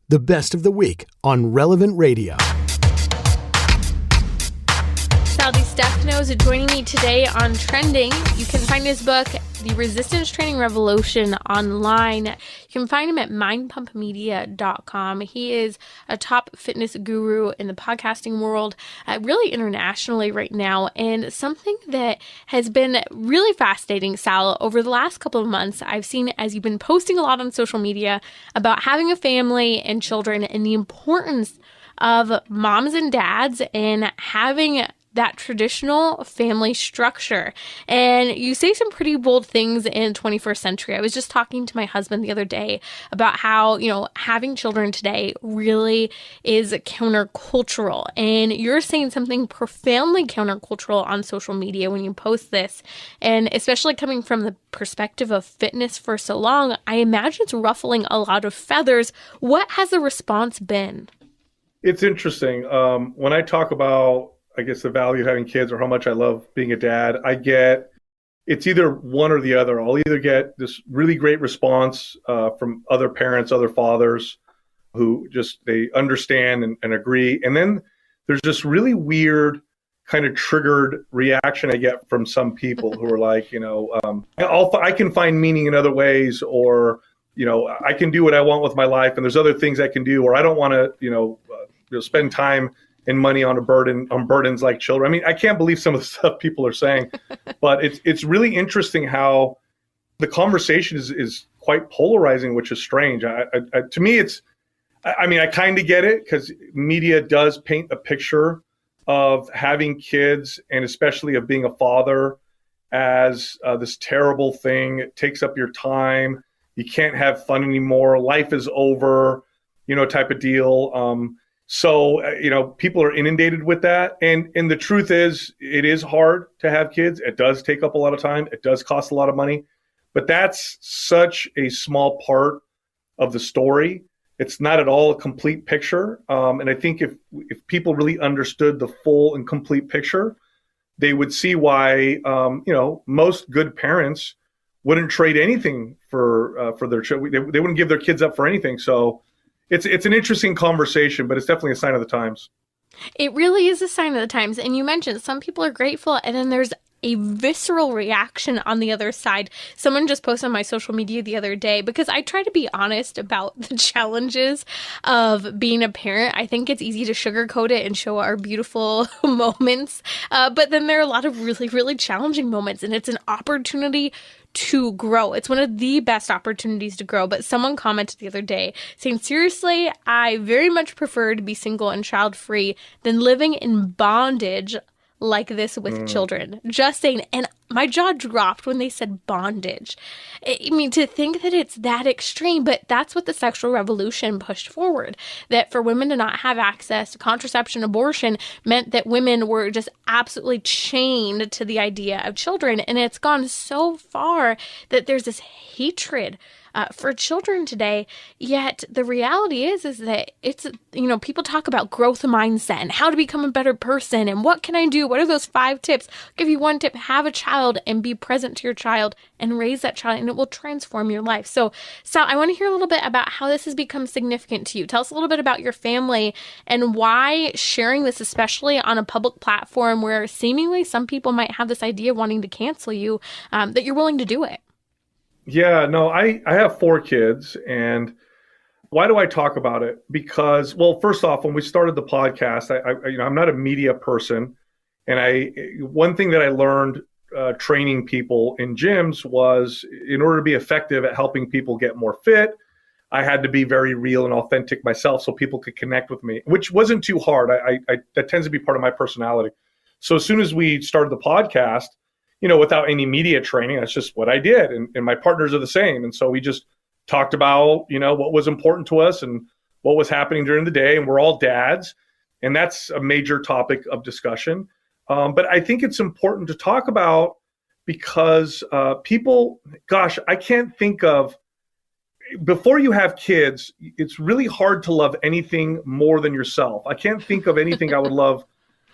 the best of the week on Relevant Radio. Sal is joining me today on Trending. You can find his book, The Resistance Training Revolution, online. You can find him at mindpumpmedia.com. He is a top fitness guru in the podcasting world, really internationally right now. And something that has been really fascinating, Sal, over the last couple of months, I've seen as you've been posting a lot on social media about having a family and children and the importance of moms and dads and having that traditional family structure. And you say some pretty bold things in 21st century. I was just talking to my husband the other day about how, having children today really is countercultural. And you're saying something profoundly countercultural on social media when you post this. And especially coming from the perspective of fitness for so long, I imagine it's ruffling a lot of feathers. What has the response been? It's interesting. When I talk about the value of having kids or how much I love being a dad, it's either one or the other. I'll either get this really great response from other parents, other fathers who they understand and agree. And then there's this really weird kind of triggered reaction I get from some people who are like, I can find meaning in other ways, or, I can do what I want with my life. And there's other things I can do, or I don't want to, spend time and money on burdens like children. I mean, I can't believe some of the stuff people are saying, but it's really interesting how the conversation is quite polarizing, which is strange. To me, I kind of get it, because media does paint a picture of having kids, and especially of being a father, as this terrible thing. It takes up your time. You can't have fun anymore. Life is over, type of deal. So, people are inundated with that. And the truth is, it is hard to have kids. It does take up a lot of time. It does cost a lot of money. But that's such a small part of the story. It's not at all a complete picture. And I think if people really understood the full and complete picture, they would see why, most good parents wouldn't trade anything for their children. They wouldn't give their kids up for anything. So it's an interesting conversation, but it's definitely a sign of the times. It really is a sign of the times. And you mentioned some people are grateful, and then there's a visceral reaction on the other side. Someone just posted on my social media the other day, because I try to be honest about the challenges of being a parent. I think it's easy to sugarcoat it and show our beautiful moments. But then there are a lot of really, really challenging moments, and it's an opportunity to grow. It's one of the best opportunities to grow. But someone commented the other day saying, seriously, I very much prefer to be single and child-free than living in bondage like this with children. Just saying. And my jaw dropped when they said bondage. I mean, to think that it's that extreme, but that's what the sexual revolution pushed forward. That for women to not have access to contraception, abortion meant that women were just absolutely chained to the idea of children. And it's gone so far that there's this hatred for children today. Yet the reality is that it's, people talk about growth mindset and how to become a better person and what can I do? What are those 5 tips? I'll give you one tip: have a child and be present to your child and raise that child, and it will transform your life. So, Sal, I want to hear a little bit about how this has become significant to you. Tell us a little bit about your family and why sharing this, especially on a public platform where seemingly some people might have this idea of wanting to cancel you, that you're willing to do it. Yeah, no, I have 4 kids. And why do I talk about it? Because, well, first off, when we started the podcast, I'm not a media person. And one thing that I learned training people in gyms was, in order to be effective at helping people get more fit, I had to be very real and authentic myself so people could connect with me, which wasn't too hard. That tends to be part of my personality. So as soon as we started the podcast, without any media training, that's just what I did. And my partners are the same. And so we just talked about, what was important to us and what was happening during the day. And we're all dads. And that's a major topic of discussion. But I think it's important to talk about because people, I can't think of, before you have kids, it's really hard to love anything more than yourself. I can't think of anything I would love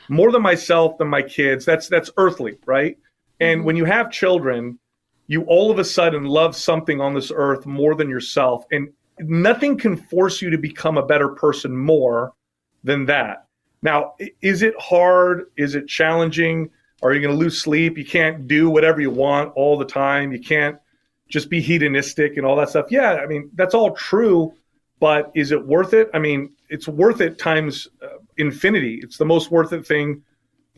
more than myself, than my kids. That's earthly, right? And when you have children, you all of a sudden love something on this earth more than yourself. And nothing can force you to become a better person more than that. Now, is it hard? Is it challenging? Are you going to lose sleep? You can't do whatever you want all the time. You can't just be hedonistic and all that stuff. Yeah, I mean, that's all true, but is it worth it? I mean, it's worth it times infinity. It's the most worth it thing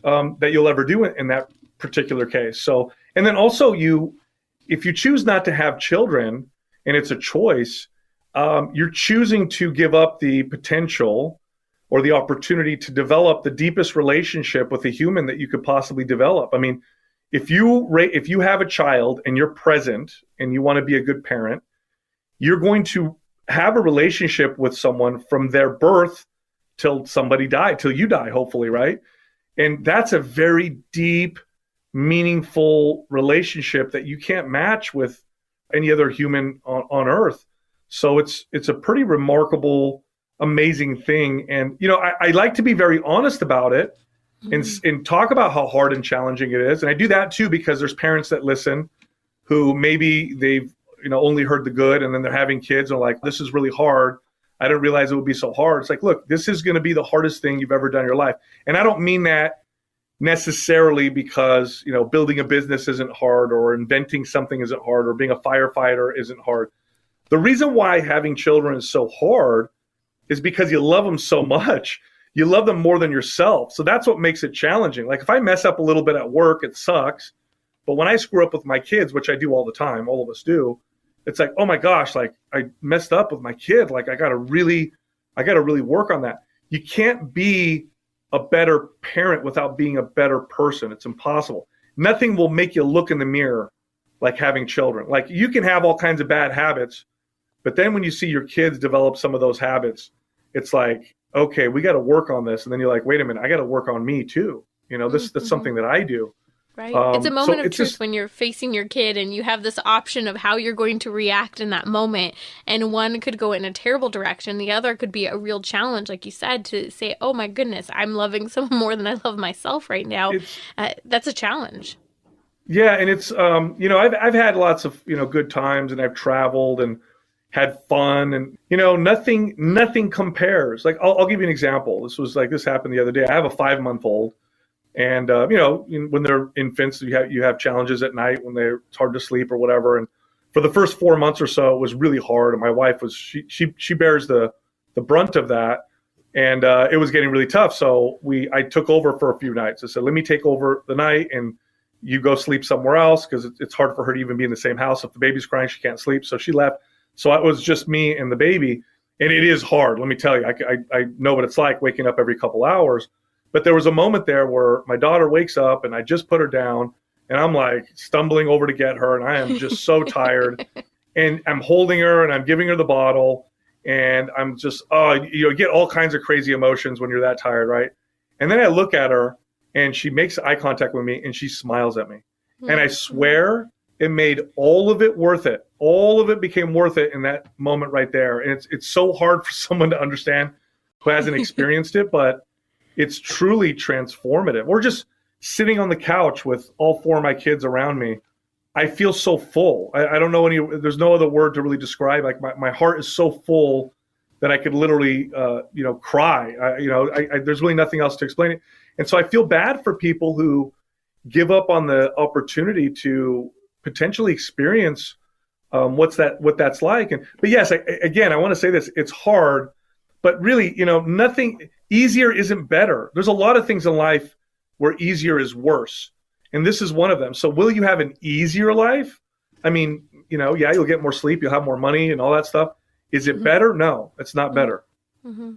that you'll ever do in that particular case. So, and then also if you choose not to have children and it's a choice, you're choosing to give up the potential or the opportunity to develop the deepest relationship with a human that you could possibly develop. I mean, if you have a child and you're present and you want to be a good parent, you're going to have a relationship with someone from their birth till somebody died, till you die, hopefully, right? And that's a very deep, meaningful relationship that you can't match with any other human on earth. So it's a pretty remarkable, amazing thing. And, I like to be very honest about it and talk about how hard and challenging it is. And I do that too, because there's parents that listen who maybe they've, only heard the good, and then they're having kids and are like, this is really hard. I didn't realize it would be so hard. It's like, look, this is going to be the hardest thing you've ever done in your life. And I don't mean that necessarily because, building a business isn't hard, or inventing something isn't hard, or being a firefighter isn't hard. The reason why having children is so hard is because you love them so much. You love them more than yourself. So that's what makes it challenging. Like if I mess up a little bit at work, it sucks. But when I screw up with my kids, which I do all the time, all of us do, it's like, oh my gosh, like I messed up with my kid. Like I got to really work on that. You can't be a better parent without being a better person. It's impossible. Nothing will make you look in the mirror like having children. Like you can have all kinds of bad habits, but then when you see your kids develop some of those habits, it's like, okay, we got to work on this. And then you're like, wait a minute, I got to work on me too. That's something that I do. Right. It's a moment of truth when you're facing your kid and you have this option of how you're going to react in that moment. And one could go in a terrible direction. The other could be a real challenge, like you said, to say, oh my goodness, I'm loving someone more than I love myself right now. That's a challenge. Yeah. And it's, I've had lots of, good times, and I've traveled and had fun, and, nothing compares. Like I'll give you an example. This happened the other day. I have a 5-month-old. And, when they're infants, you have challenges at night when it's hard to sleep or whatever. And for the first 4 months or so, it was really hard. And my wife she bears the brunt of that. And it was getting really tough. So I took over for a few nights. I said, let me take over the night and you go sleep somewhere else, because it's hard for her to even be in the same house. If the baby's crying, she can't sleep. So she left. So it was just me and the baby. And it is hard. Let me tell you, I know what it's like waking up every couple hours. But there was a moment there where my daughter wakes up and I just put her down and I'm like stumbling over to get her, and I am just so tired, and I'm holding her and I'm giving her the bottle, and I'm just, you get all kinds of crazy emotions when you're that tired, right? And then I look at her and she makes eye contact with me and she smiles at me. Mm-hmm. And I swear it made all of it worth it. All of it became worth it in that moment right there. And it's so hard for someone to understand who hasn't experienced it, but it's truly transformative. We're just sitting on the couch with all 4 of my kids around me. I feel so full. I don't know there's no other word to really describe. Like my heart is so full that I could literally, cry. There's really nothing else to explain it. And so I feel bad for people who give up on the opportunity to potentially experience what that's like. But yes, I want to say this, it's hard, but really, nothing easier isn't better. There's a lot of things in life where easier is worse. And this is one of them. So will you have an easier life? I mean, you'll get more sleep, you'll have more money and all that stuff. Is it better? No, it's not better. Mm-hmm.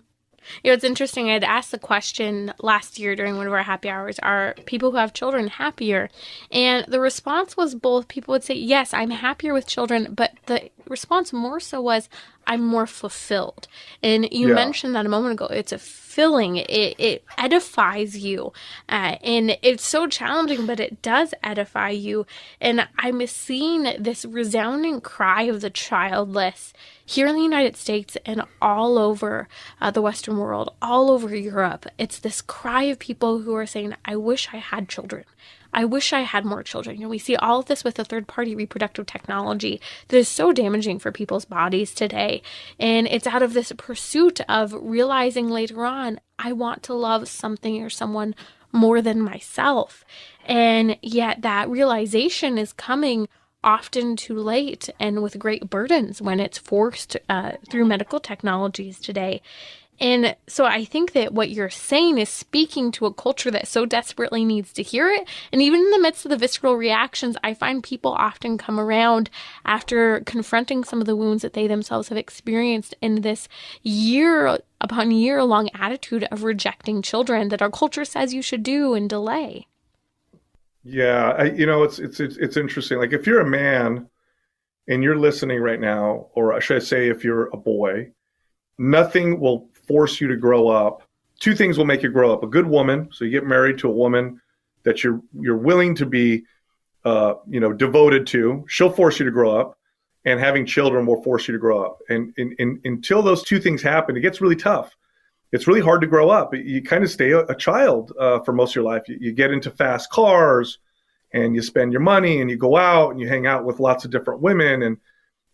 It's interesting. I had asked the question last year during one of our happy hours, are people who have children happier? And the response was both. People would say, yes, I'm happier with children. But the response more so was, I'm more fulfilled. And you mentioned that a moment ago. It's a filling. It edifies you. And it's so challenging, but it does edify you. And I'm seeing this resounding cry of the childless here in the United States and all over the Western world, all over Europe. It's this cry of people who are saying, I wish I had children. I wish I had more children. You know, we see all of this with the third-party reproductive technology that is so damaging for people's bodies today. And it's out of this pursuit of realizing later on, I want to love something or someone more than myself. And yet that realization is coming often too late and with great burdens when it's forced through medical technologies today. And so I think that what you're saying is speaking to a culture that so desperately needs to hear it. And even in the midst of the visceral reactions, I find people often come around after confronting some of the wounds that they themselves have experienced in this year upon year long attitude of rejecting children that our culture says you should do and delay. Yeah, it's interesting. Like if you're a man and you're listening right now, or should I say if you're a boy, nothing will force you to grow up. Two things will make you grow up: a good woman, so you get married to a woman that you're willing to be, devoted to. She'll force you to grow up, and having children will force you to grow up. And until those two things happen, it gets really tough. It's really hard to grow up. You kind of stay a child for most of your life. You get into fast cars, and you spend your money, and you go out and you hang out with lots of different women. And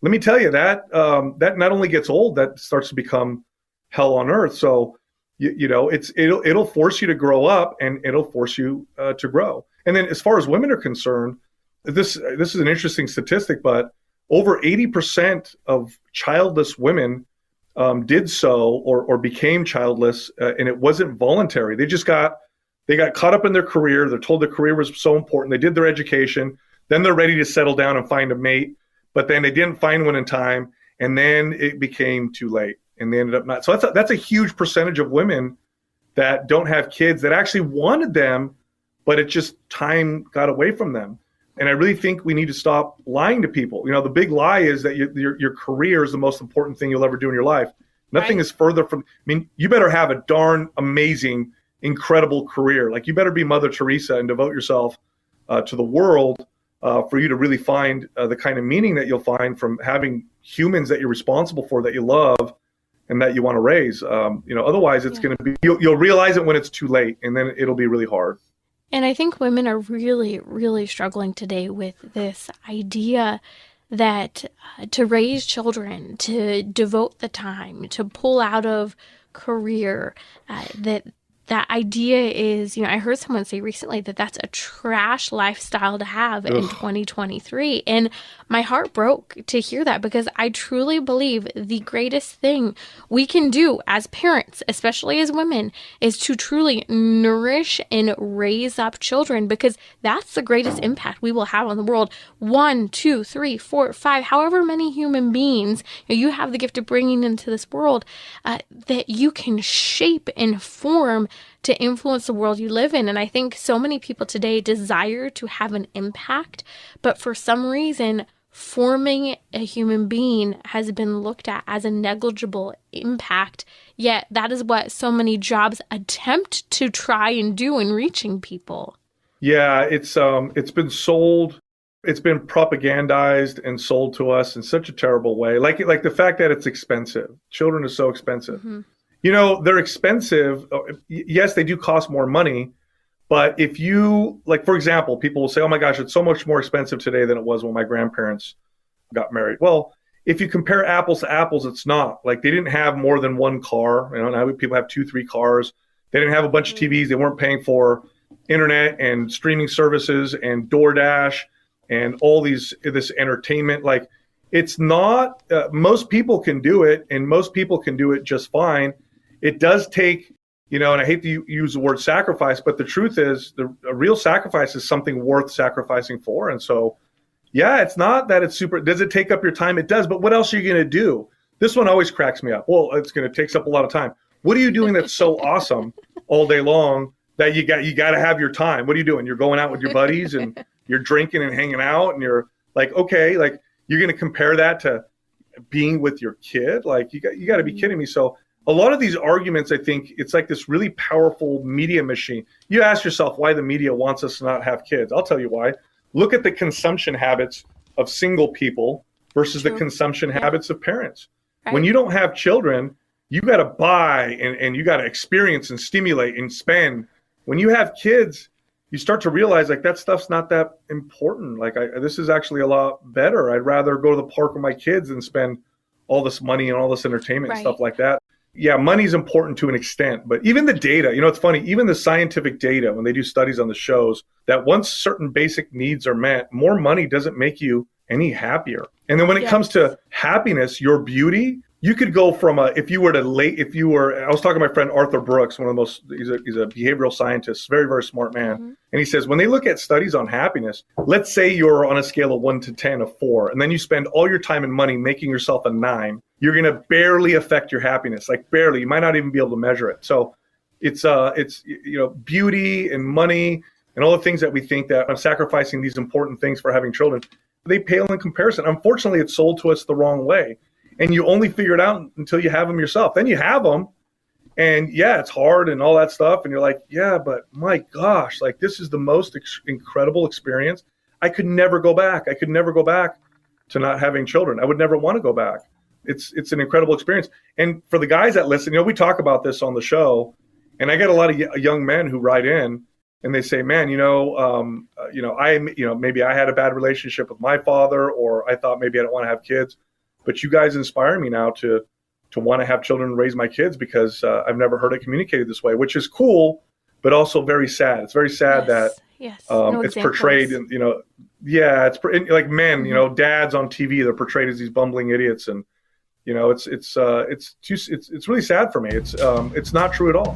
let me tell you that not only gets old, that starts to become hell on earth. So it'll force you to grow up, and it'll force you to grow. And then as far as women are concerned, this is an interesting statistic, but over 80% of childless women did so or became childless, and it wasn't voluntary. They got caught up in their career. They're told their career was so important. They did their education. Then they're ready to settle down and find a mate, but then they didn't find one in time, and then it became too late, and they ended up not. So that's a huge percentage of women that don't have kids that actually wanted them, but it just time got away from them. And I really think we need to stop lying to people. You know, the big lie is that your career is the most important thing you'll ever do in your life. Nothing is further from. I mean, you better have a darn amazing, incredible career. Like you better be Mother Teresa and devote yourself to the world for you to really find the kind of meaning that you'll find from having humans that you're responsible for, that you love, and that you want to raise. Otherwise it's going to be, you'll realize it when it's too late, and then it'll be really hard. And I think women are really, really struggling today with this idea that to raise children, to devote the time, to pull out of career, that idea is, I heard someone say recently that that's a trash lifestyle to have in 2023. And my heart broke to hear that, because I truly believe the greatest thing we can do as parents, especially as women, is to truly nourish and raise up children, because that's the greatest impact we will have on the world. 1, 2, 3, 4, 5, however many human beings you have the gift of bringing into this world, that you can shape and form to influence the world you live in. And I think so many people today desire to have an impact, but for some reason, forming a human being has been looked at as a negligible impact. Yet that is what so many jobs attempt to try and do in reaching people. Yeah, it's been sold. It's been propagandized and sold to us in such a terrible way. Like the fact that it's expensive. Children are so expensive. Mm-hmm. They're expensive. Yes, they do cost more money. But if you, like, for example, people will say, oh my gosh, it's so much more expensive today than it was when my grandparents got married. Well, if you compare apples to apples, it's not. Like, they didn't have more than one car. Now people have 2, 3 cars. They didn't have a bunch of TVs. They weren't paying for internet and streaming services and DoorDash and all this entertainment. Like, it's not, most people can do it, and most people can do it just fine. It does take, and I hate to use the word sacrifice, but the truth is a real sacrifice is something worth sacrificing for. And so, yeah, it's not that it's super. Does it take up your time? It does. But what else are you going to do? This one always cracks me up. Well, it's going to take up a lot of time. What are you doing that's so awesome all day long that you got to have your time? What are you doing? You're going out with your buddies and you're drinking and hanging out, and you're like, okay, like you're going to compare that to being with your kid? Like you got to be kidding me. So a lot of these arguments, I think it's like this really powerful media machine. You ask yourself why the media wants us to not have kids. I'll tell you why. Look at the consumption habits of single people versus the consumption habits of parents. Right. When you don't have children, you got to buy and you got to experience and stimulate and spend. When you have kids, you start to realize like that stuff's not that important. Like this is actually a lot better. I'd rather go to the park with my kids than spend all this money and all this entertainment and stuff like that. Yeah, money's important to an extent, but even the data, it's funny, even the scientific data, when they do studies on the shows, that once certain basic needs are met, more money doesn't make you any happier. And then when it comes to happiness, your beauty, you could go from I was talking to my friend Arthur Brooks, he's a behavioral scientist, very, very smart man. Mm-hmm. And he says, when they look at studies on happiness, let's say you're on a scale of 1 to 10, a 4, and then you spend all your time and money making yourself a 9, you're going to barely affect your happiness, like barely. You might not even be able to measure it. So it's beauty and money and all the things that we think that I'm sacrificing these important things for having children, they pale in comparison. Unfortunately, it's sold to us the wrong way. And you only figure it out until you have them yourself. Then you have them, and it's hard and all that stuff. And you're like, yeah, but my gosh, like this is the most incredible experience. I could never go back. I could never go back to not having children. I would never want to go back. It's an incredible experience. And for the guys that listen, we talk about this on the show, and I get a lot of young men who write in and they say, man, maybe I had a bad relationship with my father, or I thought maybe I don't want to have kids. But you guys inspire me now to want to have children and raise my kids because I've never heard it communicated this way, which is cool, but also very sad. It's very sad that it's portrayed, and it's like men, dads on TV, they're portrayed as these bumbling idiots, and it's really sad for me. It's not true at all.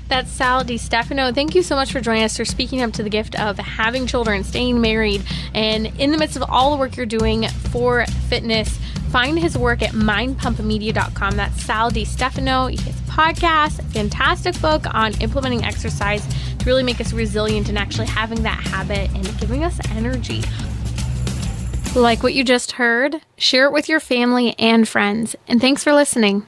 That's Sal DiStefano. Thank you so much for joining us, for speaking up to the gift of having children, staying married, and in the midst of all the work you're doing for fitness. Find his work at mindpumpmedia.com. That's Sal DiStefano. His podcast, a fantastic book on implementing exercise to really make us resilient and actually having that habit and giving us energy. Like what you just heard? Share it with your family and friends. And thanks for listening.